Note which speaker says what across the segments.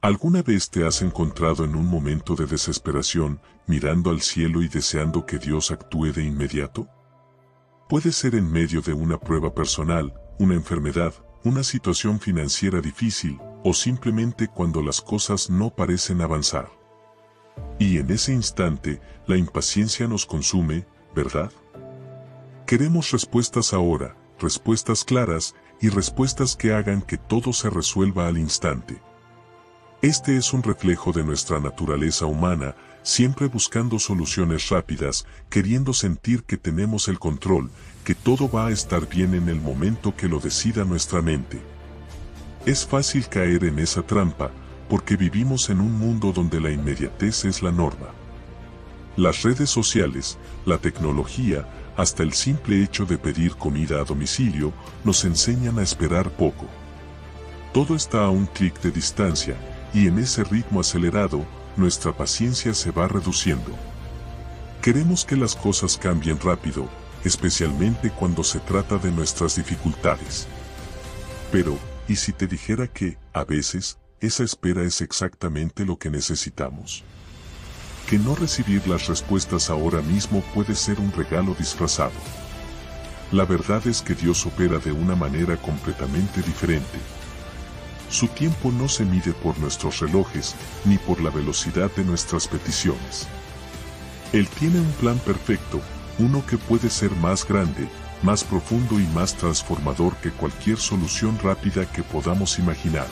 Speaker 1: ¿Alguna vez te has encontrado en un momento de desesperación, mirando al cielo y deseando que Dios actúe de inmediato? Puede ser en medio de una prueba personal, una enfermedad, una situación financiera difícil, o simplemente cuando las cosas no parecen avanzar. Y en ese instante, la impaciencia nos consume, ¿verdad? Queremos respuestas ahora, respuestas claras, y respuestas que hagan que todo se resuelva al instante. Este es un reflejo de nuestra naturaleza humana, siempre buscando soluciones rápidas, queriendo sentir que tenemos el control, que todo va a estar bien en el momento que lo decida nuestra mente. Es fácil caer en esa trampa, porque vivimos en un mundo donde la inmediatez es la norma. Las redes sociales, la tecnología, hasta el simple hecho de pedir comida a domicilio, nos enseñan a esperar poco. Todo está a un clic de distancia, y en ese ritmo acelerado, nuestra paciencia se va reduciendo. Queremos que las cosas cambien rápido, especialmente cuando se trata de nuestras dificultades. Pero, ¿y si te dijera que, a veces, esa espera es exactamente lo que necesitamos? Que no recibir las respuestas ahora mismo puede ser un regalo disfrazado. La verdad es que Dios opera de una manera completamente diferente. Su tiempo no se mide por nuestros relojes, ni por la velocidad de nuestras peticiones. Él tiene un plan perfecto, uno que puede ser más grande, más profundo y más transformador que cualquier solución rápida que podamos imaginar.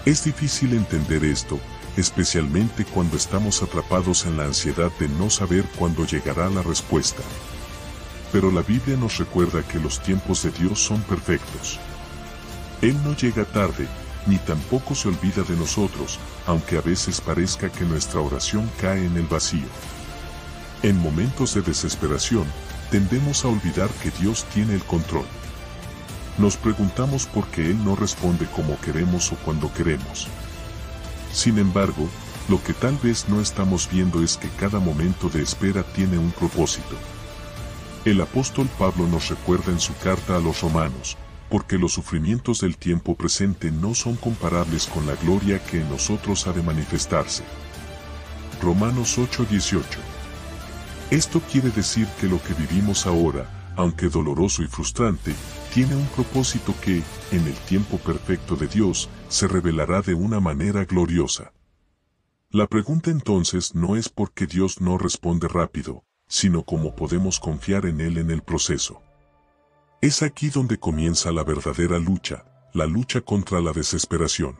Speaker 1: Es difícil entender esto, especialmente cuando estamos atrapados en la ansiedad de no saber cuándo llegará la respuesta. Pero la Biblia nos recuerda que los tiempos de Dios son perfectos. Él no llega tarde, ni tampoco se olvida de nosotros, aunque a veces parezca que nuestra oración cae en el vacío. En momentos de desesperación, tendemos a olvidar que Dios tiene el control. Nos preguntamos por qué Él no responde como queremos o cuando queremos. Sin embargo, lo que tal vez no estamos viendo es que cada momento de espera tiene un propósito. El apóstol Pablo nos recuerda en su carta a los Romanos, porque los sufrimientos del tiempo presente no son comparables con la gloria que en nosotros ha de manifestarse. Romanos 8:18. Esto quiere decir que lo que vivimos ahora, aunque doloroso y frustrante, tiene un propósito que, en el tiempo perfecto de Dios, se revelará de una manera gloriosa. La pregunta entonces no es por qué Dios no responde rápido, sino cómo podemos confiar en Él en el proceso. Es aquí donde comienza la verdadera lucha, la lucha contra la desesperación.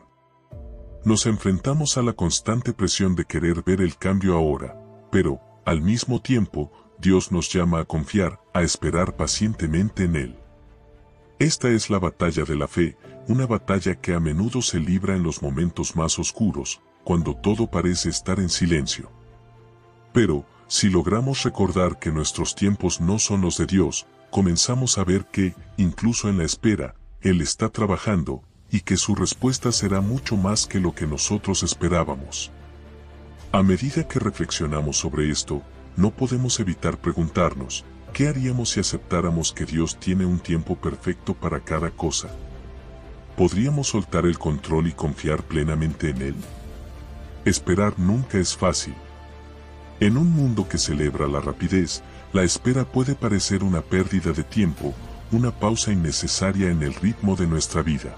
Speaker 1: Nos enfrentamos a la constante presión de querer ver el cambio ahora, pero, al mismo tiempo, Dios nos llama a confiar, a esperar pacientemente en Él. Esta es la batalla de la fe, una batalla que a menudo se libra en los momentos más oscuros, cuando todo parece estar en silencio. Pero, si logramos recordar que nuestros tiempos no son los de Dios, comenzamos a ver que, incluso en la espera, Él está trabajando, y que su respuesta será mucho más que lo que nosotros esperábamos. A medida que reflexionamos sobre esto, no podemos evitar preguntarnos, ¿qué haríamos si aceptáramos que Dios tiene un tiempo perfecto para cada cosa? ¿Podríamos soltar el control y confiar plenamente en Él? Esperar nunca es fácil. En un mundo que celebra la rapidez, la espera puede parecer una pérdida de tiempo, una pausa innecesaria en el ritmo de nuestra vida.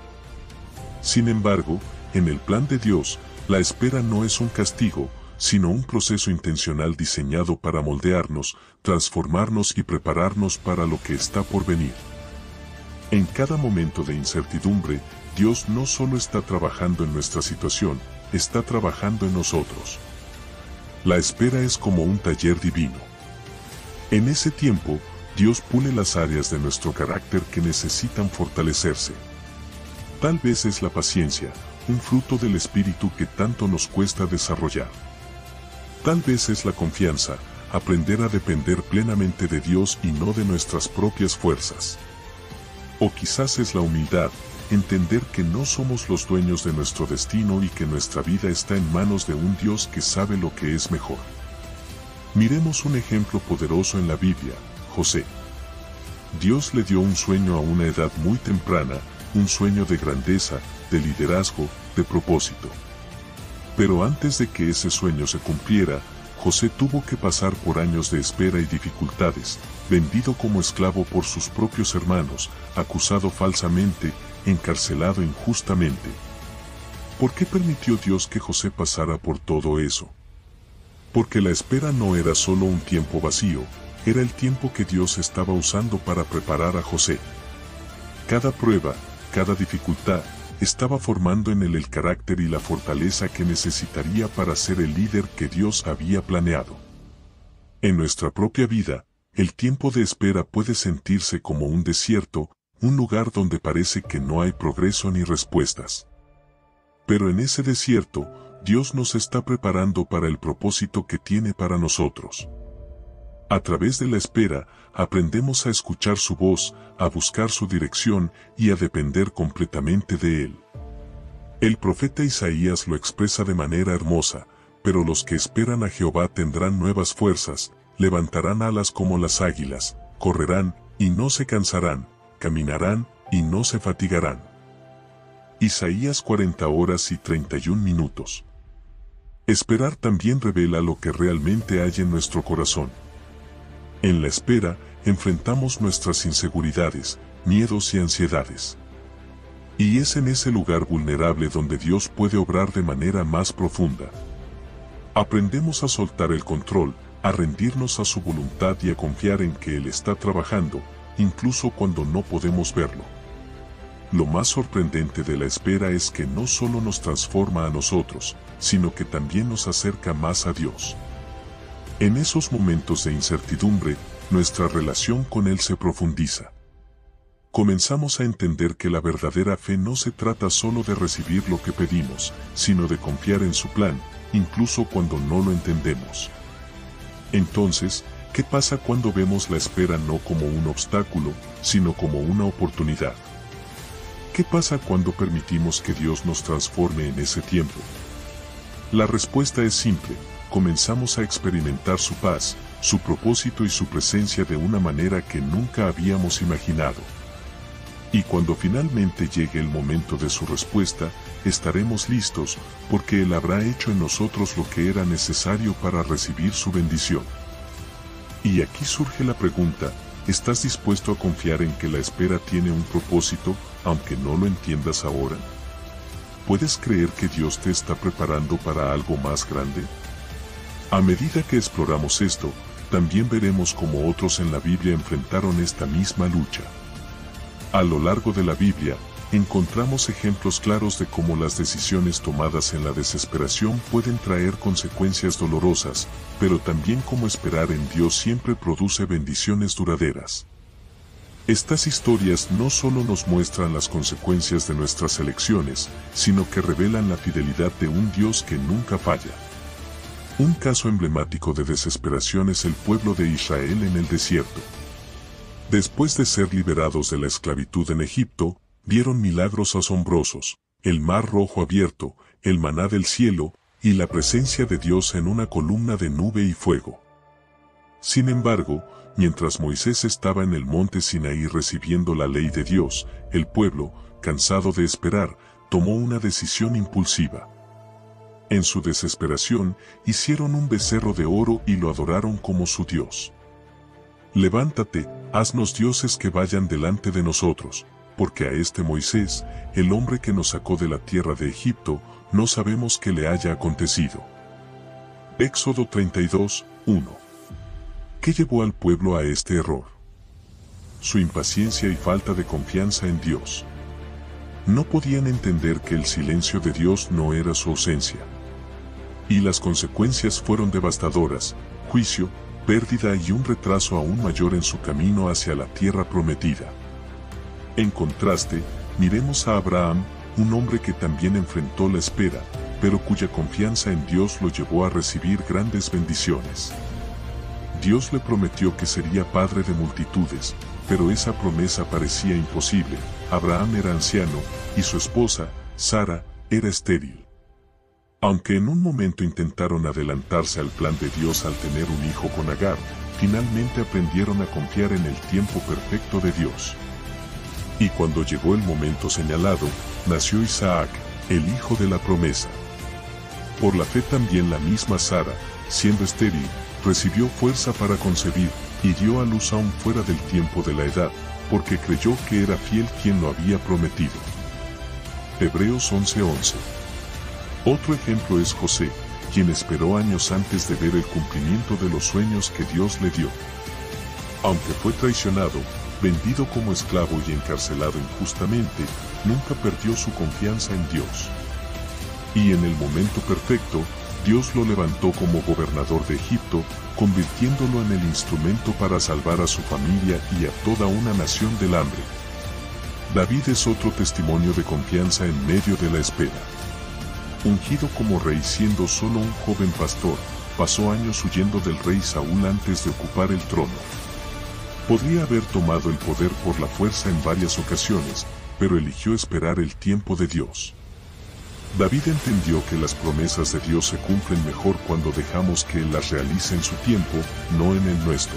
Speaker 1: Sin embargo, en el plan de Dios, la espera no es un castigo, sino un proceso intencional diseñado para moldearnos, transformarnos y prepararnos para lo que está por venir. En cada momento de incertidumbre, Dios no solo está trabajando en nuestra situación, está trabajando en nosotros. La espera es como un taller divino. En ese tiempo, Dios pule las áreas de nuestro carácter que necesitan fortalecerse. Tal vez es la paciencia, un fruto del espíritu que tanto nos cuesta desarrollar. Tal vez es la confianza, aprender a depender plenamente de Dios y no de nuestras propias fuerzas. O quizás es la humildad, entender que no somos los dueños de nuestro destino y que nuestra vida está en manos de un Dios que sabe lo que es mejor. Miremos un ejemplo poderoso en la Biblia, José. Dios le dio un sueño a una edad muy temprana, un sueño de grandeza, de liderazgo, de propósito. Pero antes de que ese sueño se cumpliera, José tuvo que pasar por años de espera y dificultades, vendido como esclavo por sus propios hermanos, acusado falsamente, encarcelado injustamente. ¿Por qué permitió Dios que José pasara por todo eso? Porque la espera no era solo un tiempo vacío, era el tiempo que Dios estaba usando para preparar a José. Cada prueba, cada dificultad, estaba formando en él el carácter y la fortaleza que necesitaría para ser el líder que Dios había planeado. En nuestra propia vida, el tiempo de espera puede sentirse como un desierto, un lugar donde parece que no hay progreso ni respuestas. Pero en ese desierto, Dios nos está preparando para el propósito que tiene para nosotros. A través de la espera, aprendemos a escuchar su voz, a buscar su dirección y a depender completamente de Él. El profeta Isaías lo expresa de manera hermosa, pero los que esperan a Jehová tendrán nuevas fuerzas, levantarán alas como las águilas, correrán y no se cansarán, caminarán y no se fatigarán. Isaías 40 horas y 31 minutos. Esperar también revela lo que realmente hay en nuestro corazón. En la espera, enfrentamos nuestras inseguridades, miedos y ansiedades. Y es en ese lugar vulnerable donde Dios puede obrar de manera más profunda. Aprendemos a soltar el control, a rendirnos a su voluntad y a confiar en que Él está trabajando, incluso cuando no podemos verlo. Lo más sorprendente de la espera es que no solo nos transforma a nosotros, sino que también nos acerca más a Dios. En esos momentos de incertidumbre, nuestra relación con Él se profundiza. Comenzamos a entender que la verdadera fe no se trata solo de recibir lo que pedimos, sino de confiar en su plan, incluso cuando no lo entendemos. Entonces, ¿qué pasa cuando vemos la espera no como un obstáculo, sino como una oportunidad? ¿Qué pasa cuando permitimos que Dios nos transforme en ese tiempo? La respuesta es simple: comenzamos a experimentar su paz, su propósito y su presencia de una manera que nunca habíamos imaginado. Y cuando finalmente llegue el momento de su respuesta, estaremos listos, porque Él habrá hecho en nosotros lo que era necesario para recibir su bendición. Y aquí surge la pregunta: ¿estás dispuesto a confiar en que la espera tiene un propósito, aunque no lo entiendas ahora? ¿Puedes creer que Dios te está preparando para algo más grande? A medida que exploramos esto, también veremos cómo otros en la Biblia enfrentaron esta misma lucha. A lo largo de la Biblia, encontramos ejemplos claros de cómo las decisiones tomadas en la desesperación pueden traer consecuencias dolorosas, pero también cómo esperar en Dios siempre produce bendiciones duraderas. Estas historias no solo nos muestran las consecuencias de nuestras elecciones, sino que revelan la fidelidad de un Dios que nunca falla. Un caso emblemático de desesperación es el pueblo de Israel en el desierto. Después de ser liberados de la esclavitud en Egipto, vieron milagros asombrosos, el mar rojo abierto, el maná del cielo, y la presencia de Dios en una columna de nube y fuego. Sin embargo, mientras Moisés estaba en el monte Sinaí recibiendo la ley de Dios, el pueblo, cansado de esperar, tomó una decisión impulsiva. En su desesperación, hicieron un becerro de oro y lo adoraron como su Dios. Levántate, haznos dioses que vayan delante de nosotros, porque a este Moisés, el hombre que nos sacó de la tierra de Egipto, no sabemos qué le haya acontecido. Éxodo 32, 1. ¿Qué llevó al pueblo a este error? Su impaciencia y falta de confianza en Dios. No podían entender que el silencio de Dios no era su ausencia. Y las consecuencias fueron devastadoras: juicio, pérdida y un retraso aún mayor en su camino hacia la tierra prometida. En contraste, miremos a Abraham, un hombre que también enfrentó la espera, pero cuya confianza en Dios lo llevó a recibir grandes bendiciones. Dios le prometió que sería padre de multitudes, pero esa promesa parecía imposible. Abraham era anciano, y su esposa, Sara, era estéril. Aunque en un momento intentaron adelantarse al plan de Dios al tener un hijo con Agar, finalmente aprendieron a confiar en el tiempo perfecto de Dios. Y cuando llegó el momento señalado, nació Isaac, el hijo de la promesa. Por la fe también la misma Sara, siendo estéril, recibió fuerza para concebir, y dio a luz aún fuera del tiempo de la edad, porque creyó que era fiel quien lo había prometido. Hebreos 11:11. Otro ejemplo es José, quien esperó años antes de ver el cumplimiento de los sueños que Dios le dio. Aunque fue traicionado, vendido como esclavo y encarcelado injustamente, nunca perdió su confianza en Dios. Y en el momento perfecto, Dios lo levantó como gobernador de Egipto, convirtiéndolo en el instrumento para salvar a su familia y a toda una nación del hambre. David es otro testimonio de confianza en medio de la espera. Ungido como rey siendo solo un joven pastor, pasó años huyendo del rey Saúl antes de ocupar el trono. Podría haber tomado el poder por la fuerza en varias ocasiones, pero eligió esperar el tiempo de Dios. David entendió que las promesas de Dios se cumplen mejor cuando dejamos que Él las realice en su tiempo, no en el nuestro.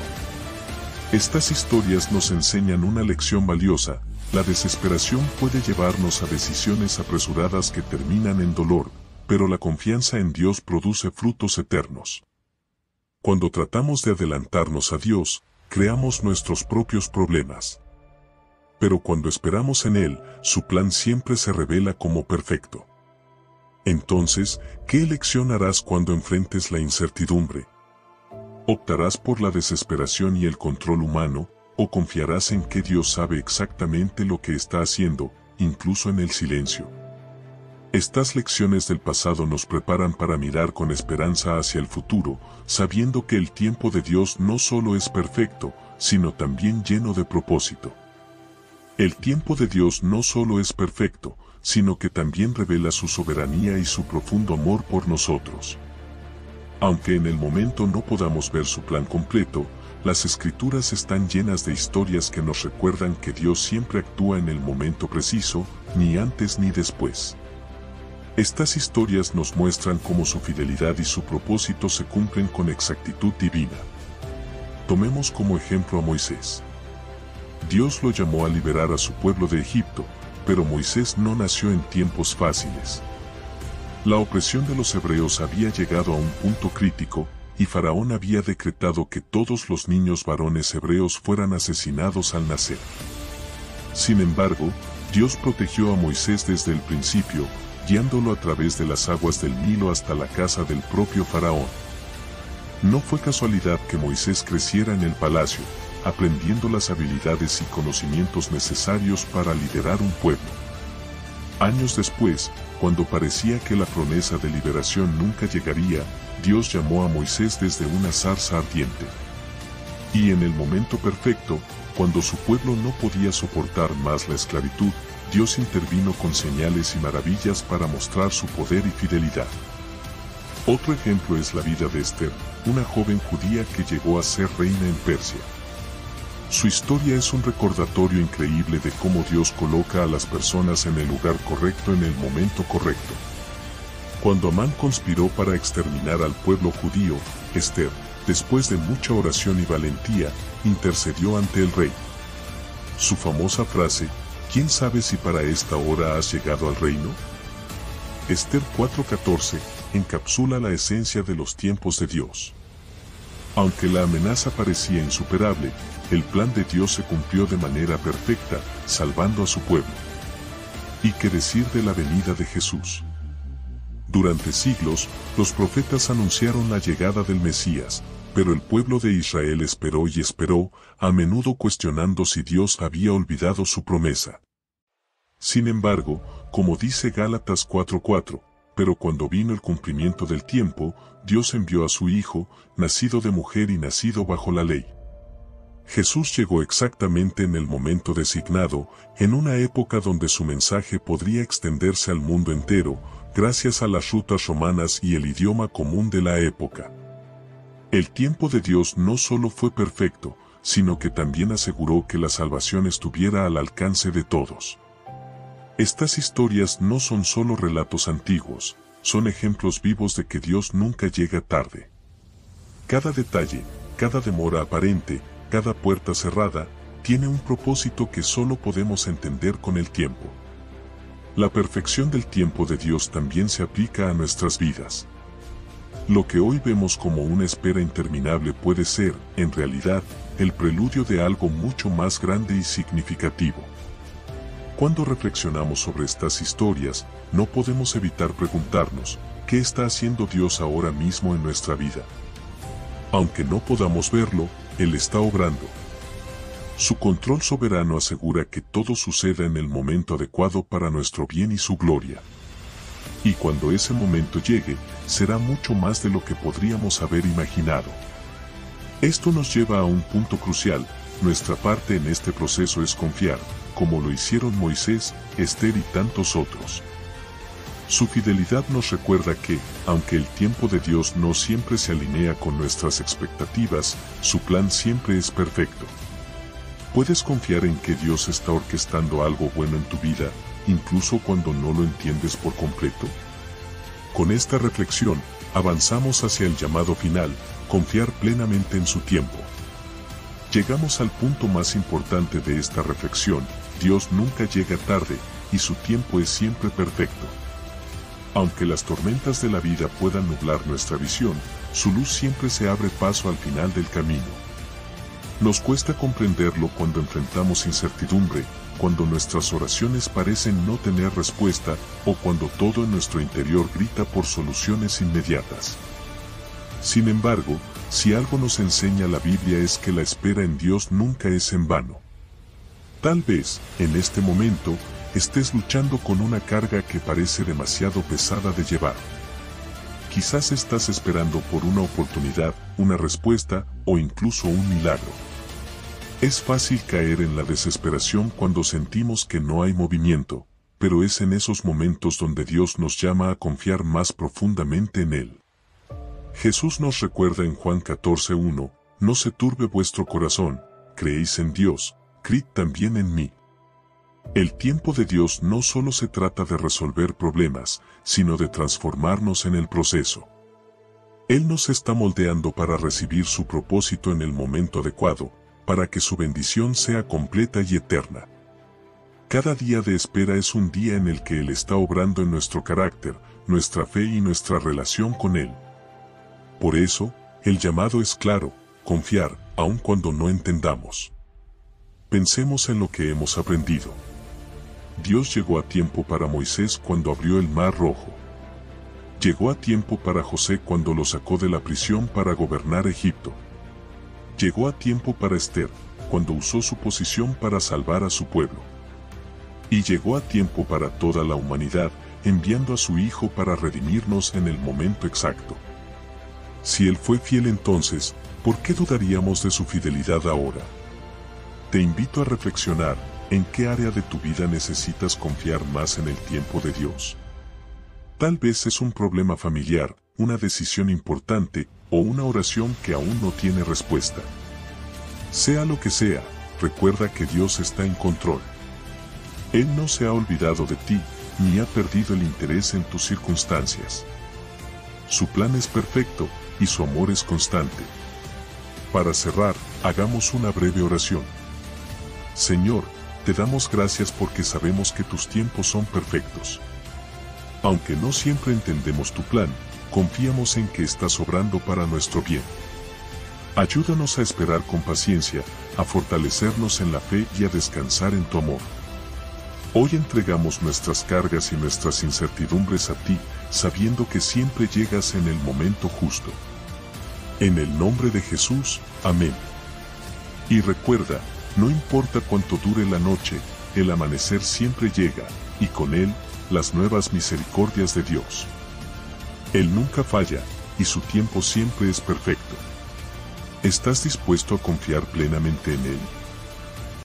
Speaker 1: Estas historias nos enseñan una lección valiosa: la desesperación puede llevarnos a decisiones apresuradas que terminan en dolor, pero la confianza en Dios produce frutos eternos. Cuando tratamos de adelantarnos a Dios, creamos nuestros propios problemas. Pero cuando esperamos en Él, su plan siempre se revela como perfecto. Entonces, ¿qué elección harás cuando enfrentes la incertidumbre? ¿Optarás por la desesperación y el control humano, o confiarás en que Dios sabe exactamente lo que está haciendo, incluso en el silencio? Estas lecciones del pasado nos preparan para mirar con esperanza hacia el futuro, sabiendo que el tiempo de Dios no solo es perfecto, sino también lleno de propósito. El tiempo de Dios no solo es perfecto, sino que también revela su soberanía y su profundo amor por nosotros. Aunque en el momento no podamos ver su plan completo, las Escrituras están llenas de historias que nos recuerdan que Dios siempre actúa en el momento preciso, ni antes ni después. Estas historias nos muestran cómo su fidelidad y su propósito se cumplen con exactitud divina. Tomemos como ejemplo a Moisés. Dios lo llamó a liberar a su pueblo de Egipto, pero Moisés no nació en tiempos fáciles. La opresión de los hebreos había llegado a un punto crítico, y Faraón había decretado que todos los niños varones hebreos fueran asesinados al nacer. Sin embargo, Dios protegió a Moisés desde el principio, guiándolo a través de las aguas del Nilo hasta la casa del propio Faraón. No fue casualidad que Moisés creciera en el palacio, aprendiendo las habilidades y conocimientos necesarios para liderar un pueblo. Años después, cuando parecía que la promesa de liberación nunca llegaría, Dios llamó a Moisés desde una zarza ardiente. Y en el momento perfecto, cuando su pueblo no podía soportar más la esclavitud, Dios intervino con señales y maravillas para mostrar su poder y fidelidad. Otro ejemplo es la vida de Esther, una joven judía que llegó a ser reina en Persia. Su historia es un recordatorio increíble de cómo Dios coloca a las personas en el lugar correcto en el momento correcto. Cuando Amán conspiró para exterminar al pueblo judío, Esther, después de mucha oración y valentía, intercedió ante el rey. Su famosa frase, ¿quién sabe si para esta hora has llegado al reino? Esther 4:14 encapsula la esencia de los tiempos de Dios. Aunque la amenaza parecía insuperable, el plan de Dios se cumplió de manera perfecta, salvando a su pueblo. ¿Y qué decir de la venida de Jesús? Durante siglos, los profetas anunciaron la llegada del Mesías, pero el pueblo de Israel esperó y esperó, a menudo cuestionando si Dios había olvidado su promesa. Sin embargo, como dice Gálatas 4:4, pero cuando vino el cumplimiento del tiempo, Dios envió a su Hijo, nacido de mujer y nacido bajo la ley. Jesús llegó exactamente en el momento designado, en una época donde su mensaje podría extenderse al mundo entero, gracias a las rutas romanas y el idioma común de la época. El tiempo de Dios no solo fue perfecto, sino que también aseguró que la salvación estuviera al alcance de todos. Estas historias no son solo relatos antiguos, son ejemplos vivos de que Dios nunca llega tarde. Cada detalle, cada demora aparente, cada puerta cerrada, tiene un propósito que solo podemos entender con el tiempo. La perfección del tiempo de Dios también se aplica a nuestras vidas. Lo que hoy vemos como una espera interminable puede ser, en realidad, el preludio de algo mucho más grande y significativo. Cuando reflexionamos sobre estas historias, no podemos evitar preguntarnos, ¿qué está haciendo Dios ahora mismo en nuestra vida? Aunque no podamos verlo, Él está obrando. Su control soberano asegura que todo suceda en el momento adecuado para nuestro bien y su gloria. Y cuando ese momento llegue, será mucho más de lo que podríamos haber imaginado. Esto nos lleva a un punto crucial. Nuestra parte en este proceso es confiar, como lo hicieron Moisés, Esther y tantos otros. Su fidelidad nos recuerda que, aunque el tiempo de Dios no siempre se alinea con nuestras expectativas, su plan siempre es perfecto. ¿Puedes confiar en que Dios está orquestando algo bueno en tu vida, incluso cuando no lo entiendes por completo? Con esta reflexión, avanzamos hacia el llamado final, confiar plenamente en su tiempo. Llegamos al punto más importante de esta reflexión: Dios nunca llega tarde, y su tiempo es siempre perfecto. Aunque las tormentas de la vida puedan nublar nuestra visión, su luz siempre se abre paso al final del camino. Nos cuesta comprenderlo cuando enfrentamos incertidumbre, cuando nuestras oraciones parecen no tener respuesta, o cuando todo en nuestro interior grita por soluciones inmediatas. Sin embargo, si algo nos enseña la Biblia es que la espera en Dios nunca es en vano. Tal vez, en este momento, estés luchando con una carga que parece demasiado pesada de llevar. Quizás estás esperando por una oportunidad, una respuesta, o incluso un milagro. Es fácil caer en la desesperación cuando sentimos que no hay movimiento, pero es en esos momentos donde Dios nos llama a confiar más profundamente en Él. Jesús nos recuerda en Juan 14:1, no se turbe vuestro corazón, creéis en Dios, creed también en mí. El tiempo de Dios no solo se trata de resolver problemas, sino de transformarnos en el proceso. Él nos está moldeando para recibir su propósito en el momento adecuado, para que su bendición sea completa y eterna. Cada día de espera es un día en el que Él está obrando en nuestro carácter, nuestra fe y nuestra relación con Él. Por eso, el llamado es claro: confiar, aun cuando no entendamos. Pensemos en lo que hemos aprendido. Dios llegó a tiempo para Moisés cuando abrió el Mar Rojo. Llegó a tiempo para José cuando lo sacó de la prisión para gobernar Egipto. Llegó a tiempo para Esther, cuando usó su posición para salvar a su pueblo. Y llegó a tiempo para toda la humanidad, enviando a su Hijo para redimirnos en el momento exacto. Si Él fue fiel entonces, ¿por qué dudaríamos de su fidelidad ahora? Te invito a reflexionar, ¿en qué área de tu vida necesitas confiar más en el tiempo de Dios? Tal vez es un problema familiar, una decisión importante, o una oración que aún no tiene respuesta. Sea lo que sea, recuerda que Dios está en control. Él no se ha olvidado de ti, ni ha perdido el interés en tus circunstancias. Su plan es perfecto, y su amor es constante. Para cerrar, hagamos una breve oración. Señor, te damos gracias porque sabemos que tus tiempos son perfectos. Aunque no siempre entendemos tu plan, confiamos en que estás obrando para nuestro bien. Ayúdanos a esperar con paciencia, a fortalecernos en la fe y a descansar en tu amor. Hoy entregamos nuestras cargas y nuestras incertidumbres a ti, sabiendo que siempre llegas en el momento justo. En el nombre de Jesús, amén. Y recuerda, no importa cuánto dure la noche, el amanecer siempre llega, y con él, las nuevas misericordias de Dios. Él nunca falla, y su tiempo siempre es perfecto. ¿Estás dispuesto a confiar plenamente en Él?